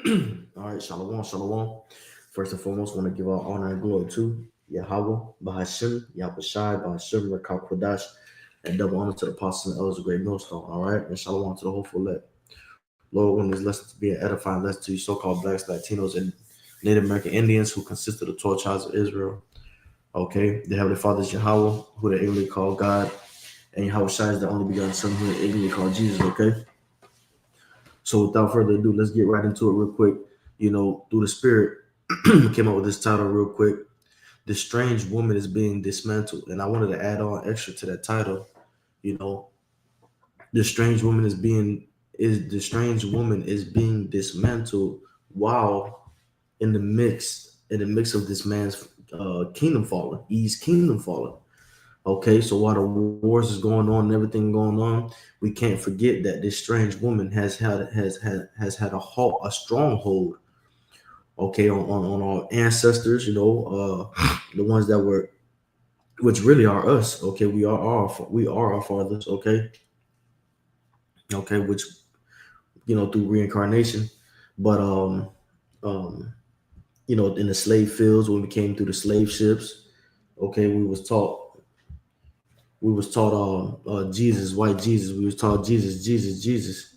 All right, shalom, shalom. First and foremost, want to give our honor and glory to Yahweh, Bahashim, Yahushai, Bahashim, Rekha Kodash, and double honor to the apostles and elders of Great Millstone. All right, and shalom to the hopeful elect. Lord, want this lesson to be an edifying lesson to you so-called blacks, Latinos, and Native American Indians who consist of the 12 tribes of Israel. Okay, the Heavenly Father is Yahweh, who they ignorantly call God, and Yahweh Shai is the only begotten Son, who they ignorantly call Jesus. Okay. So without further ado, let's get right into it real quick. Through the spirit, came up with this title real quick. The strange woman is being dismantled. And I wanted to add on extra to that title. You know, the strange woman is being dismantled while in the mix of this man's kingdom falling, Eve's kingdom falling. Okay, so while the wars is going on and everything going on, we can't forget that this strange woman has had a stronghold. Okay, on our ancestors, the ones that were, which really are us. Okay, we are our fathers. Okay, which through reincarnation, but um, in the slave fields when we came through the slave ships. Okay, we was taught Jesus, white Jesus. We was taught Jesus, Jesus, Jesus.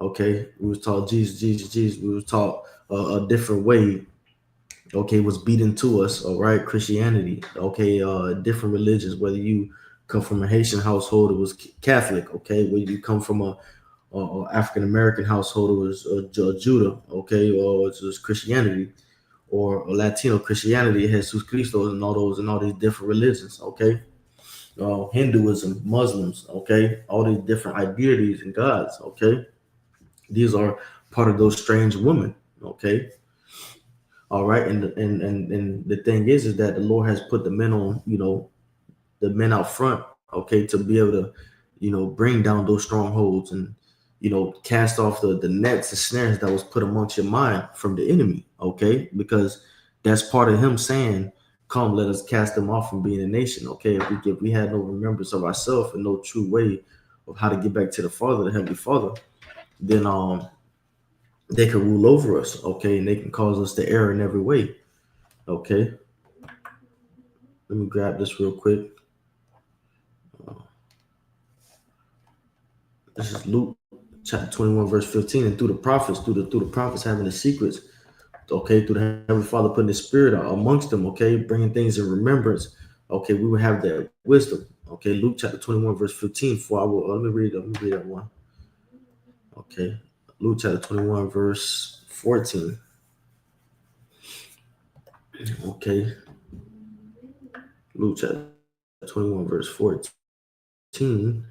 Okay, we was taught Jesus, Jesus, Jesus. We was taught a different way. Okay, was beaten to us. All right, Christianity. Okay, different religions. Whether you come from a Haitian household, it was Catholic. Okay, whether you come from a African American household, it was Judah. Okay, or it was Christianity, or Latino Christianity, Jesus Christo, and all these different religions. Okay, Hinduism, Muslims, okay, all these different identities and gods, okay. These are part of those strange women, okay. All right, and the thing is that the Lord has put the men on, the men out front, okay, to be able to, bring down those strongholds and, cast off the nets and snares that was put amongst your mind from the enemy, okay, because that's part of him saying, come, let us cast them off from being a nation. Okay, if we had no remembrance of ourselves and no true way of how to get back to the Father, the Heavenly Father, then they can rule over us. Okay, and they can cause us to err in every way. Okay, let me grab this real quick. This is Luke chapter 21, verse 15, and through the prophets having the secrets. Okay, through the Heavenly Father putting His Spirit amongst them. Okay, bringing things in remembrance. Okay, we will have that wisdom. Okay, Luke chapter 21, verse 15. For I will, let me read that one. Okay, Luke chapter 21, verse 14. Okay, Luke chapter 21, verse 14.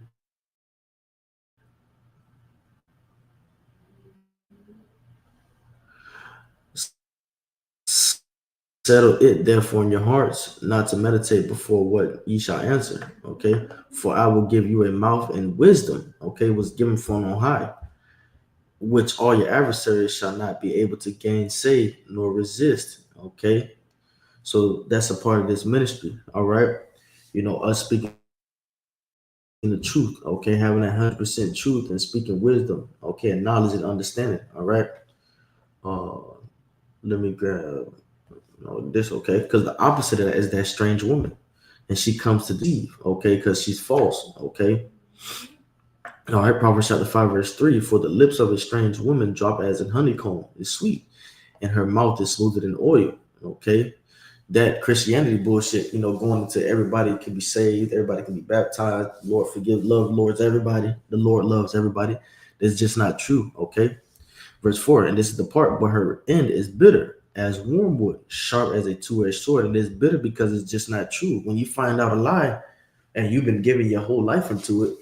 Settle it therefore in your hearts, not to meditate before what ye shall answer. Okay, for I will give you a mouth and wisdom. Okay, was given from on high, which all your adversaries shall not be able to gainsay nor resist. Okay, so that's a part of this ministry. All right, us speaking the truth. Okay, having 100% truth and speaking wisdom. Okay, and knowledge and understanding. All right. Uh, let me grab this. Okay, because the opposite of that is that strange woman, and she comes to deceive. Okay, because she's false. Okay. All right, Proverbs chapter 5, verse 3. For the lips of a strange woman drop as an honeycomb is sweet, and her mouth is smoother than oil. Okay. That Christianity bullshit, going into everybody can be saved, everybody can be baptized, Lord forgive, love Lord's everybody, the Lord loves everybody. That's just not true. Okay. Verse 4, and this is the part, but her end is bitter as wormwood, sharp as a two-edged sword. And it's bitter because it's just not true. When you find out a lie and you've been giving your whole life into it,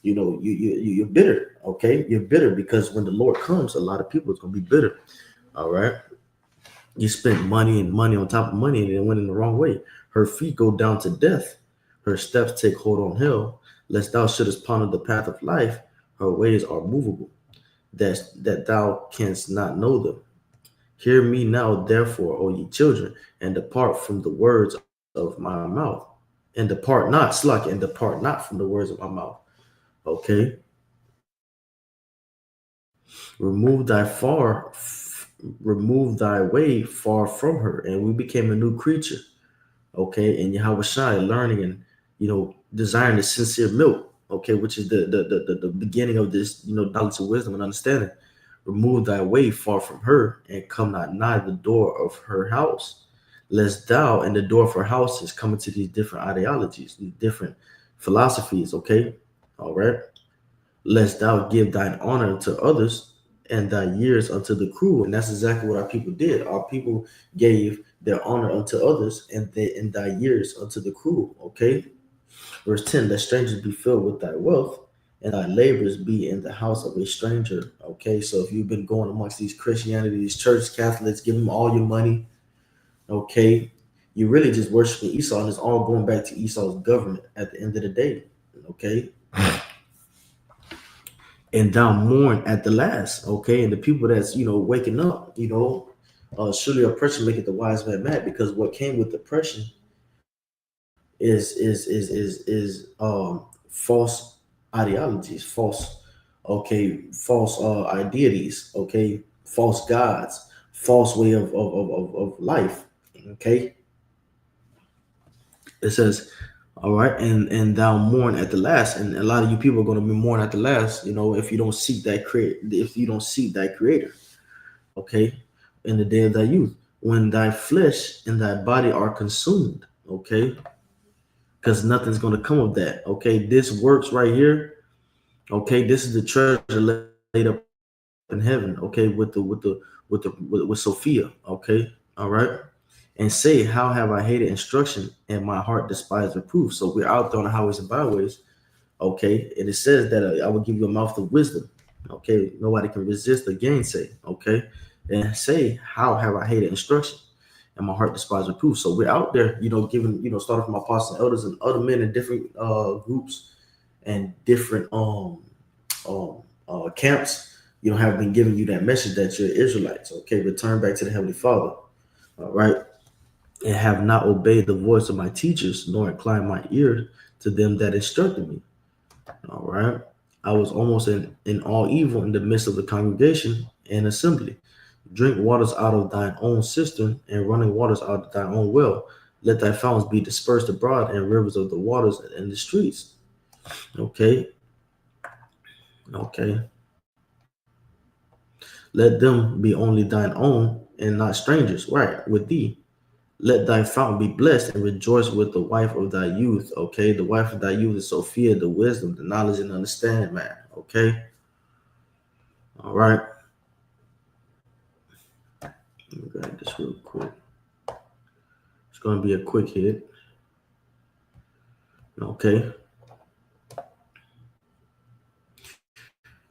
you're bitter. Okay, you're bitter because when the Lord comes, a lot of people is gonna be bitter. All right, you spent money and money on top of money, and it went in the wrong way. Her feet go down to death. Her steps take hold on hell. Lest thou shouldest ponder the path of life, her ways are movable, that thou canst not know them. Hear me now, therefore, O ye children, and depart from the words of my mouth, and depart not, slack, and depart not from the words of my mouth. Okay, remove thy far remove thy way far from her, and we became a new creature. Okay, and Yahweh Shai learning and desiring the sincere milk. Okay, which is the beginning of this knowledge of wisdom and understanding. Remove thy way far from her, and come not nigh the door of her house, lest thou and the door of her house is coming to these different ideologies, these different philosophies. Okay, all right. Lest thou give thine honor to others and thy years unto the cruel. And that's exactly what our people did. Our people gave their honor unto others and thy years unto the cruel. Okay. Verse 10, let strangers be filled with thy wealth and thy labors be in the house of a stranger. Okay. So if you've been going amongst these Christianity, these church Catholics, give them all your money. Okay. You really just worshiping Esau, and it's all going back to Esau's government at the end of the day. Okay. And thou mourn at the last. Okay, and the people that's waking up, surely oppression maketh the wise man mad, because what came with oppression is false ideologies, false deities, okay, false gods, false way of life. Okay, it says, all right, and thou mourn at the last, and a lot of you people are going to be mourn at the last, if you don't seek that if you don't seek thy creator. Okay, in the day of thy youth, when thy flesh and thy body are consumed. Okay, because nothing's going to come of that. Okay, this works right here. Okay, this is the treasure laid up in heaven. Okay, with Sophia. Okay, all right. And say, how have I hated instruction and my heart despised reproof? So we're out there on the highways and byways. Okay, and it says that I will give you a mouth of wisdom. Okay, nobody can resist or gainsay. Okay, and say, how have I hated instruction and my heart despised reproof? So we're out there, giving, starting from apostles and elders and other men in different groups and different camps, have been giving you that message that you're Israelites. Okay, return back to the Heavenly Father. All right, and have not obeyed the voice of my teachers, nor inclined my ear to them that instructed me. All right. I was almost in all evil in the midst of the congregation and assembly. Drink waters out of thine own cistern and running waters out of thine own well. Let thy fountains be dispersed abroad and rivers of the waters in the streets. Okay. Okay. Let them be only thine own and not strangers, right, with thee. Let thy fountain be blessed and rejoice with the wife of thy youth. Okay. The wife of thy youth is Sophia, the wisdom, the knowledge, and understanding, man. Okay. All right. Let me grab this real quick. It's going to be a quick hit. Okay.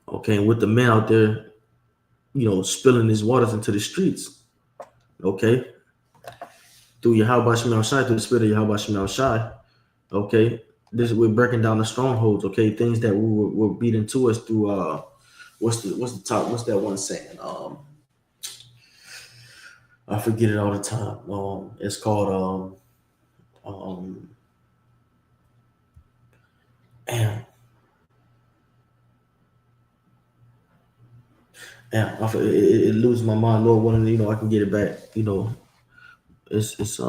Okay. And with the men out there, spilling these waters into the streets. Okay. Through Yahweh Shemel Shai, through the spirit of Yahweh Shemel Shai. Okay. We're breaking down the strongholds. Okay. Things that were beaten to us through, what's that one saying? I forget it all the time. It's called, damn, it loses my mind. Lord, one, I can get it back. It's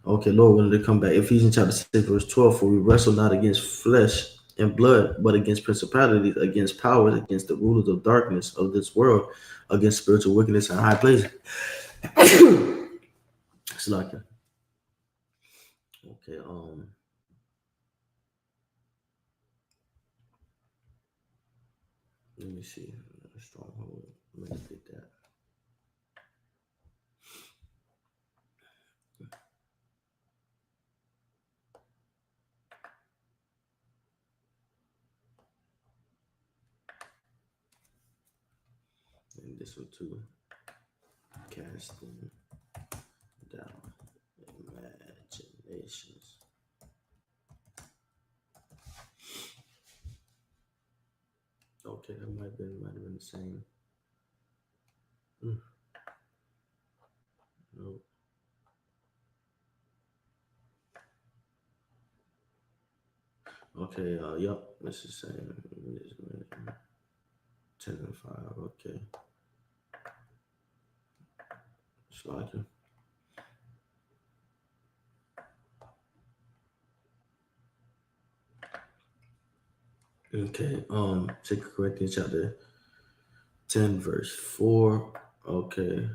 okay, Lord, when they come back. Ephesians chapter 6, verse 12, for we wrestle not against flesh and blood, but against principalities, against powers, against the rulers of darkness of this world, against spiritual wickedness in high places. It's like, okay, let me see. Stronghold. Let me get that. And this one too. Casting down imaginations. Okay, that might have been the same. No. Okay, yep, this is saying 10 and 5. Okay. Slide. Okay. 2 Corinthians chapter 10, verse 4. Okay.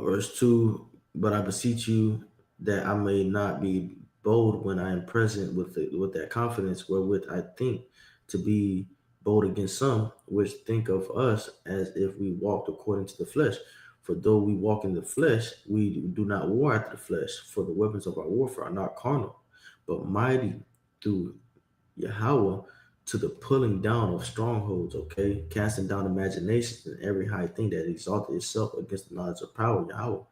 Verse 2. But I beseech you that I may not be bold when I am present with that confidence wherewith I think to be bold against some which think of us as if we walked according to the flesh. For though we walk in the flesh, we do not war after the flesh. For the weapons of our warfare are not carnal, but mighty through Yahweh to the pulling down of strongholds, okay? Casting down imaginations and every high thing that exalted itself against the knowledge of power, Yahweh,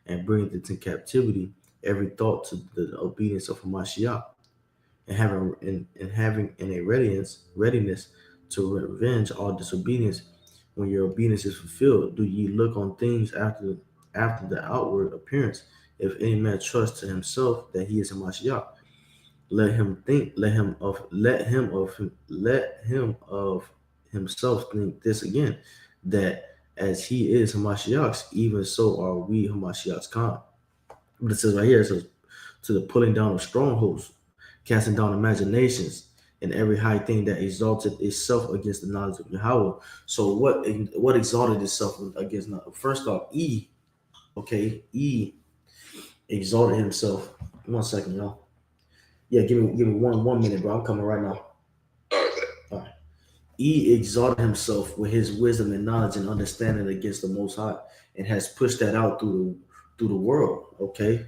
and bringing into captivity every thought to the obedience of Hamashiach, and having in a readiness to revenge all disobedience when your obedience is fulfilled. Do ye look on things after the outward appearance? If any man trust to himself that he is Hamashiach, let him think. Let him of himself think this again, that as he is Hamashiach's, even so are we Hamashiach's kind. But it says right here, it says to the pulling down of strongholds, casting down imaginations, and every high thing that exalted itself against the knowledge of Yahweh. So what exalted itself against? First off, okay, exalted himself. 1 second, y'all. Yeah, give me one minute, bro. I'm coming right now. All right. He exalted himself with his wisdom and knowledge and understanding against the Most High, and has pushed that out through the world. Okay,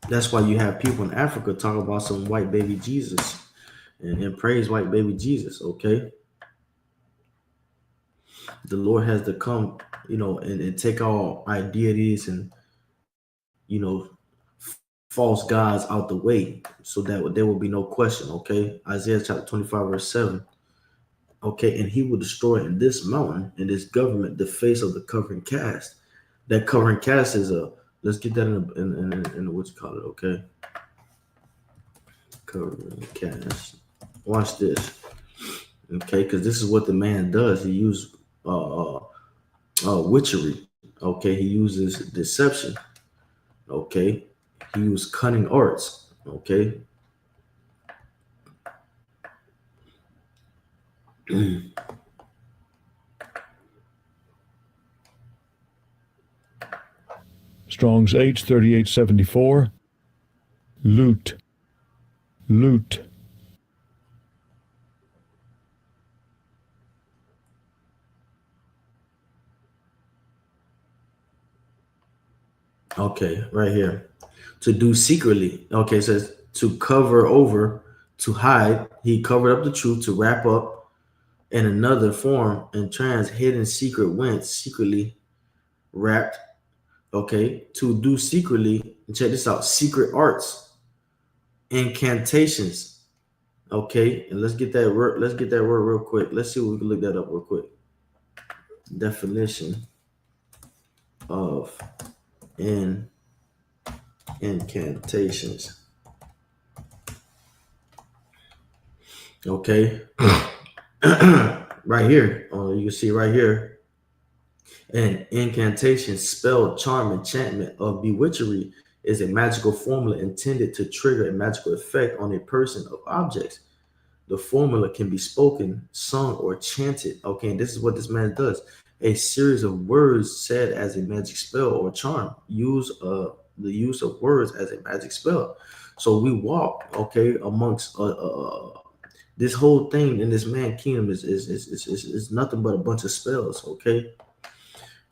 that's why you have people in Africa talk about some white baby Jesus and praise white baby Jesus. Okay, the Lord has to come, and take all ideas and you know false gods out the way, so that there will be no question. Okay, Isaiah chapter 25 verse 7. Okay, and he will destroy in this mountain and this government the face of the covering cast. That covering cast is let's get that in what you call it. Okay, covering cast. Watch this. Okay, because this is what the man does. He uses witchery. Okay, he uses deception. Okay, he uses cunning arts. Okay. Strong's H3874. Loot. Okay, right here. To do secretly. Okay, it says to cover over, to hide. He covered up the truth, to wrap up in another form and trans hidden secret went secretly wrapped. Okay, to do secretly. Check this out: secret arts, incantations. Okay, and let's get that word. Let's get that word real quick. Let's see what we can look that up real quick. Definition of incantations. Okay, right here. You can see right here. An incantation, spell, charm, enchantment, of bewitchery is a magical formula intended to trigger a magical effect on a person or objects. The formula can be spoken, sung, or chanted. Okay, and this is what this man does. A series of words said as a magic spell or charm. The use of words as a magic spell. So we walk, okay, amongst this whole thing in this man kingdom is nothing but a bunch of spells. Okay,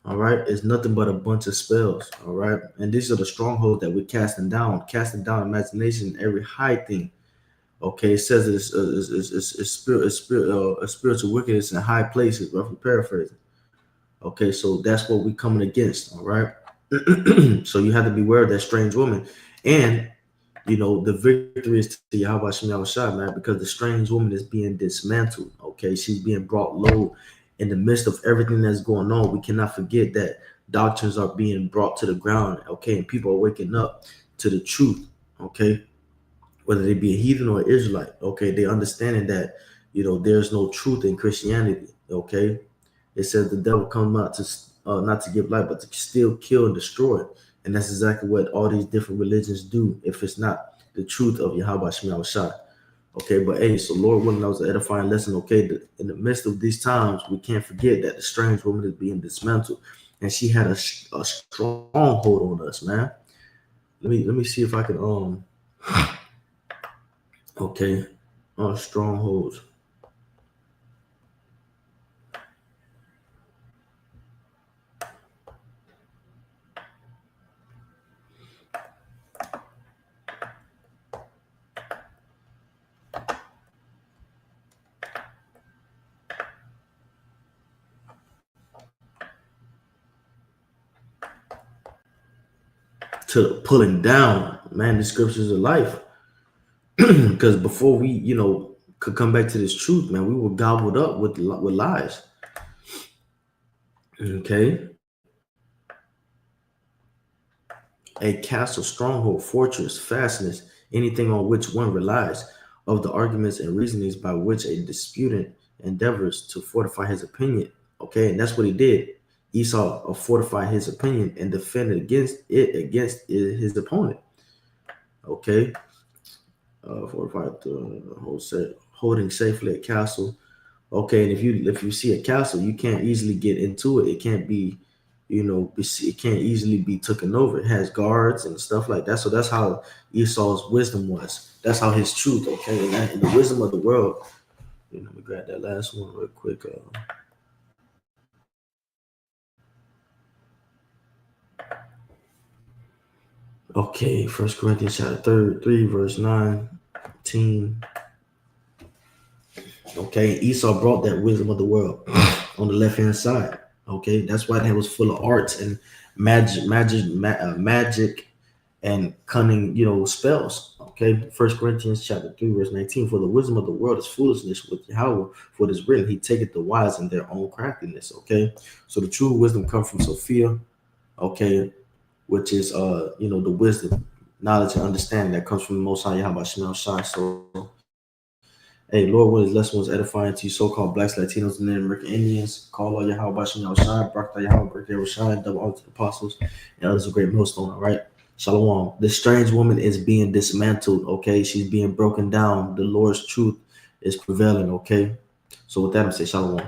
all right, it's nothing but a bunch of spells. All right, and these are the strongholds that we're casting down imagination, every high thing. Okay, it says it's spiritual wickedness in high places, roughly paraphrasing. Okay, so that's what we're coming against. All right, so you have to beware of that strange woman, and the victory is to Yahweh Shem Yahushua, man, because the strange woman is being dismantled. Okay, she's being brought low in the midst of everything that's going on. We cannot forget that doctrines are being brought to the ground. Okay, and people are waking up to the truth. Okay, whether they be a heathen or an Israelite. Okay, they understanding that there's no truth in Christianity. Okay, it says the devil comes not to give life, but to steal, kill, and destroy. And that's exactly what all these different religions do. If it's not the truth of Yahweh Shema Shai. Okay, but hey, so Lord willing, that was an edifying lesson. Okay, in the midst of these times, we can't forget that the strange woman is being dismantled, and she had a stronghold on us, man. Let me see if I can okay, strongholds to pulling down, man. The scriptures of life, because before we could come back to this truth, man, we were gobbled up with lies. Okay, a castle, stronghold, fortress, fastness, anything on which one relies, of the arguments and reasonings by which a disputant endeavors to fortify his opinion. Okay, and that's what he did. Esau fortified his opinion and defended against his opponent. Okay, fortified the whole set, holding safely a castle. Okay, and if you see a castle, you can't easily get into it. It can't be, it can't easily be taken over. It has guards and stuff like that. So that's how Esau's wisdom was. That's how his truth. Okay, and the wisdom of the world. Let me grab that last one real quick. Okay, First Corinthians chapter 3, verse 19. Okay, Esau brought that wisdom of the world on the left hand side. Okay, that's why that was full of arts and magic and cunning, spells. Okay, First Corinthians chapter 3, verse 19. For the wisdom of the world is foolishness with Yahweh, for it is written, He taketh the wise in their own craftiness. Okay, so the true wisdom comes from Sophia. Okay, which is the wisdom, knowledge, and understanding that comes from the Most High Yahweh Shema Shai. So hey, Lord, what his lesson was edifying to you, so-called blacks, Latinos, and Native American Indians. Call all Yahweh Bashim Yahushai, Barak Yahweh, Barak Yahushai, double honor to the apostles, and others of great millstone, all right? Shalom. This strange woman is being dismantled, okay? She's being broken down. The Lord's truth is prevailing, okay? So with that, I'm saying shalom.